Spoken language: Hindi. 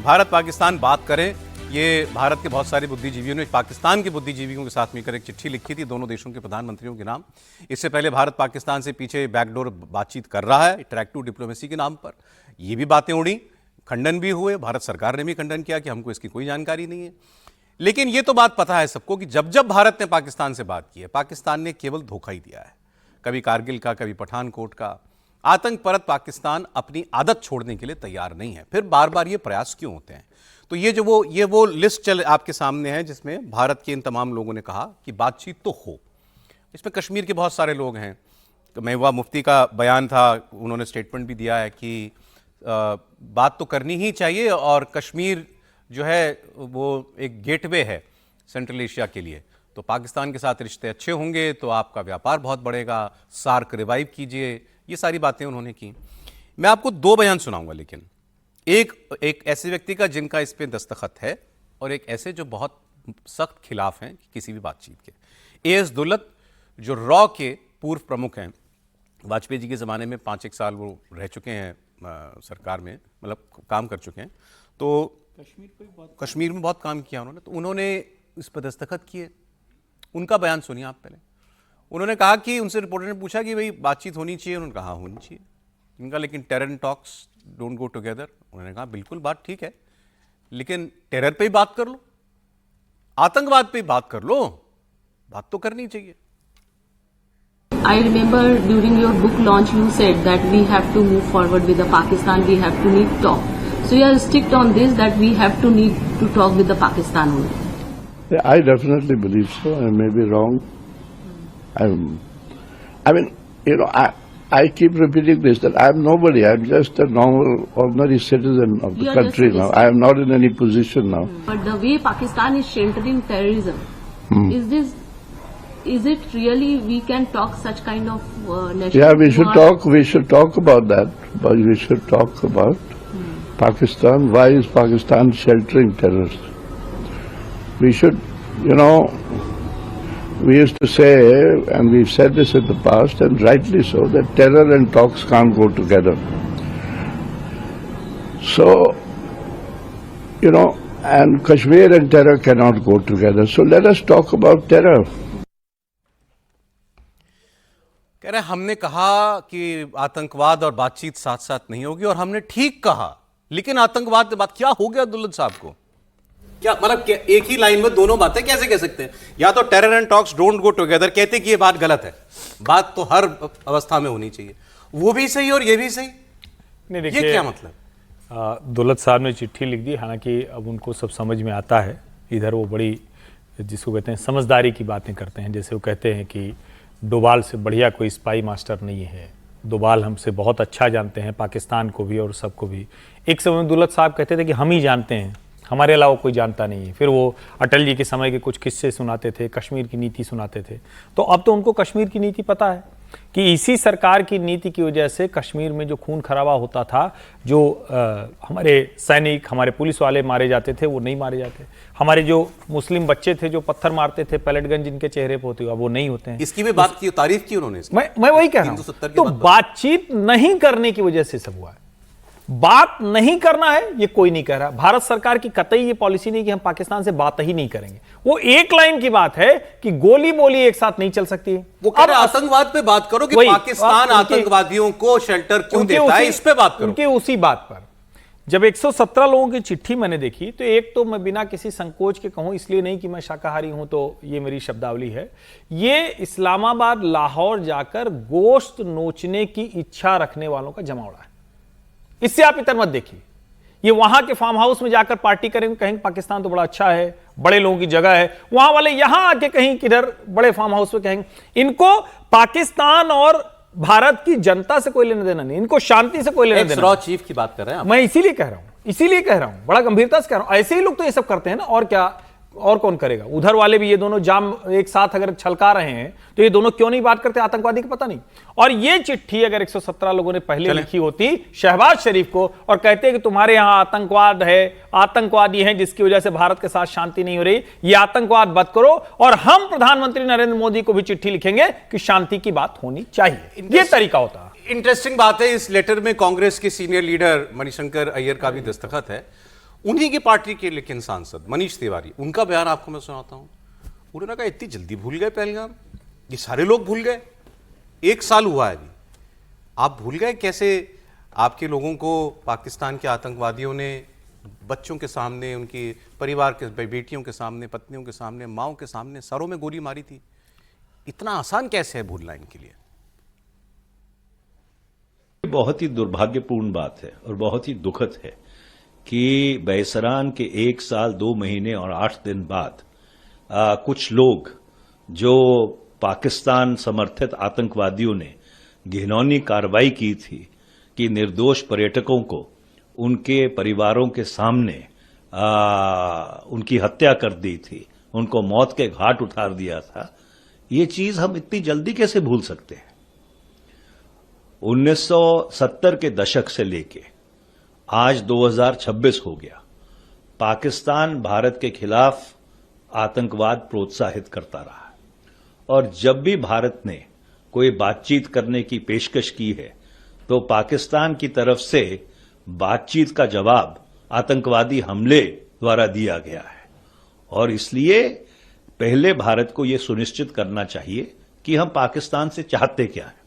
भारत पाकिस्तान बात करें, ये भारत के बहुत सारे बुद्धिजीवियों ने पाकिस्तान के बुद्धिजीवियों के साथ मिलकर एक चिट्ठी लिखी थी दोनों देशों के प्रधानमंत्रियों के नाम। इससे पहले भारत पाकिस्तान से पीछे बैकडोर बातचीत कर रहा है इंटरैक्टिव डिप्लोमेसी के नाम पर। ये भी बातें उड़ी, खंडन भी हुए, भारत सरकार ने भी खंडन किया कि हमको इसकी कोई जानकारी नहीं है। लेकिन ये तो बात पता है सबको कि जब जब भारत ने पाकिस्तान से बात की है, पाकिस्तान ने केवल धोखा ही दिया है। कभी कारगिल का, कभी पठानकोट का। आतंक परत पाकिस्तान अपनी आदत छोड़ने के लिए तैयार नहीं है। फिर बार बार ये प्रयास क्यों होते हैं? तो ये वो लिस्ट चल आपके सामने है जिसमें भारत के इन तमाम लोगों ने कहा कि बातचीत तो हो। इसमें कश्मीर के बहुत सारे लोग हैं। तो महबूबा मुफ्ती का बयान था, उन्होंने स्टेटमेंट भी दिया है कि बात तो करनी ही चाहिए और कश्मीर जो है वो एक गेटवे है सेंट्रल एशिया के लिए। तो पाकिस्तान के साथ रिश्ते अच्छे होंगे तो आपका व्यापार बहुत बढ़ेगा, सार्क रिवाइव कीजिए, ये सारी बातें उन्होंने की। मैं आपको दो बयान सुनाऊंगा, लेकिन एक ऐसे व्यक्ति का जिनका इस पे दस्तखत है और एक ऐसे जो बहुत सख्त खिलाफ हैं किसी भी बातचीत के। एएस दुल्लत जो रॉ के पूर्व प्रमुख हैं, वाजपेयी जी के ज़माने में 5-1 साल वो रह चुके हैं सरकार में, मतलब काम कर चुके हैं। तो कश्मीर में बहुत काम किया उन्होंने, तो उन्होंने इस पर दस्तखत किए। उनका बयान सुनिए आप पहले। उन्होंने कहा कि उनसे रिपोर्टर ने पूछा कि भाई बातचीत होनी चाहिए, उन्होंने कहा होनी चाहिए। इनका लेकिन terror and talks don't go together. उन्होंने कहा बिल्कुल बात ठीक है, लेकिन टेरर पे ही बात कर लो, आतंकवाद पे ही बात कर लो, बात तो करनी चाहिए। I remember during your book launch you said that we have to move forward with the Pakistan, we have to need talk. So you are strict on this that we have to need to talk with the Pakistan only. Yeah, I definitely believe so. I may be wrong. I mean, you know, I keep repeating this, that I am nobody. I am just a normal, ordinary citizen of the country now. I am not in any position now. But the way Pakistan is sheltering terrorism, is it really we can talk such kind of national? Yeah, we should talk about that. But we should talk about Pakistan. Why is Pakistan sheltering terrorists? We should, you know, we used to say, and we've said this in the past, and rightly so, that terror and talks can't go together. So, you know, and Kashmir and terror cannot go together. So let us talk about terror. कह रहे हमने कहा कि आतंकवाद और बातचीत साथ साथ नहीं होगी, और हमने ठीक कहा, लेकिन आतंकवाद के बाद क्या हो गया दुल्लत साहब को? क्या मतलब एक ही लाइन में दोनों बातें कैसे कह सकते हैं? या तो terror and talks don't go together कहते कि ये बात गलत है, बात तो हर अवस्था में होनी चाहिए, वो भी सही और ये भी सही। नहीं देखिए, ये क्या मतलब? दुल्लत साहब ने चिट्ठी लिख दी, हालांकि अब उनको सब समझ में आता है। इधर वो बड़ी, जिसको कहते हैं समझदारी की बातें करते हैं। जैसे वो कहते हैं कि डोभाल से बढ़िया कोई स्पाई मास्टर नहीं है, डोभाल हमसे बहुत अच्छा जानते हैं, पाकिस्तान को भी और सबको भी। एक समय में दुल्लत साहब कहते थे कि हम ही जानते हैं, हमारे अलावा कोई जानता नहीं है। फिर वो अटल जी के समय के कुछ किस्से सुनाते थे, कश्मीर की नीति सुनाते थे। तो अब तो उनको कश्मीर की नीति पता है कि इसी सरकार की नीति की वजह से कश्मीर में जो खून खराबा होता था, जो हमारे सैनिक, हमारे पुलिस वाले मारे जाते थे वो नहीं मारे जाते, हमारे जो मुस्लिम बच्चे थे जो पत्थर मारते थे, पैलेट गन जिनके चेहरे पर होती, वो नहीं होते हैं। इसकी भी बात की, तारीफ की उन्होंने। मैं वही कह रहा हूं, तो बातचीत नहीं करने की वजह से सब हुआ है। बात नहीं करना है ये कोई नहीं कह रहा। भारत सरकार की कतई ये पॉलिसी नहीं कि हम पाकिस्तान से बात ही नहीं करेंगे। वो एक लाइन की बात है कि गोली बोली एक साथ नहीं चल सकती है। वो अब आतंकवाद पे बात करो कि पाकिस्तान आतंकवादियों को शेल्टर क्यों देता है, इस पे बात करो। उनके उसी बात पर जब 117 लोगों की चिट्ठी मैंने देखी, तो एक तो मैं बिना किसी संकोच के कहूं, इसलिए नहीं कि मैं शाकाहारी हूं तो ये मेरी शब्दावली है, ये इस्लामाबाद लाहौर जाकर गोश्त नोचने की इच्छा रखने वालों का जमावड़ा है। इससे आप इतर मत देखिए। ये वहां के फार्म हाउस में जाकर पार्टी करेंगे, कहेंगे पाकिस्तान तो बड़ा अच्छा है, बड़े लोगों की जगह है। वहां वाले यहां आके कहीं किधर बड़े फार्म हाउस में कहेंगे। इनको पाकिस्तान और भारत की जनता से कोई लेना देना नहीं, इनको शांति से कोई लेना देना। रॉ चीफ की बात कर रहे हैं आप। मैं इसीलिए कह रहा हूं, बड़ा गंभीरता से कह रहा हूं। ऐसे ही लोग तो ये सब करते हैं ना, और क्या, और कौन करेगा? उधर वाले भी ये दोनों जाम एक साथ अगर छलका रहे हैं तो ये दोनों क्यों नहीं बात करते आतंकवादी का पता नहीं। और ये चिट्ठी अगर 117 लोगों ने पहले लिखी होती शहबाज शरीफ को और कहते कि तुम्हारे यहां आतंकवाद है, आतंकवादी हैं जिसकी वजह से भारत के साथ शांति नहीं हो रही, ये आतंकवाद बंद करो, और हम प्रधानमंत्री नरेंद्र मोदी को भी चिट्ठी लिखेंगे कि शांति की बात होनी चाहिए, ये तरीका होता। इंटरेस्टिंग बात है, इस लेटर में कांग्रेस के सीनियर लीडर मणिशंकर अय्यर का भी दस्तखत है। उन्हीं की पार्टी के लेकिन सांसद मनीष तिवारी, उनका बयान आपको मैं सुनाता हूं। उन्होंने कहा इतनी जल्दी भूल गए पहलगाम, ये सारे लोग भूल गए, 1 साल हुआ है अभी, आप भूल गए कैसे आपके लोगों को पाकिस्तान के आतंकवादियों ने बच्चों के सामने, उनके परिवार के बेटियों के सामने, पत्नियों के सामने, माओं के सामने सरों में गोली मारी थी। इतना आसान कैसे है भूलना इनके लिए? बहुत ही दुर्भाग्यपूर्ण बात है और बहुत ही दुखद है कि बेसरान के 1 साल 2 महीने और 8 दिन बाद कुछ लोग जो पाकिस्तान समर्थित आतंकवादियों ने घिनौनी कार्रवाई की थी कि निर्दोष पर्यटकों को उनके परिवारों के सामने उनकी हत्या कर दी थी, उनको मौत के घाट उतार दिया था, ये चीज हम इतनी जल्दी कैसे भूल सकते हैं? 1970 के दशक से लेके आज 2026 हो गया, पाकिस्तान भारत के खिलाफ आतंकवाद प्रोत्साहित करता रहा है और जब भी भारत ने कोई बातचीत करने की पेशकश की है तो पाकिस्तान की तरफ से बातचीत का जवाब आतंकवादी हमले द्वारा दिया गया है। और इसलिए पहले भारत को यह सुनिश्चित करना चाहिए कि हम पाकिस्तान से चाहते क्या हैं।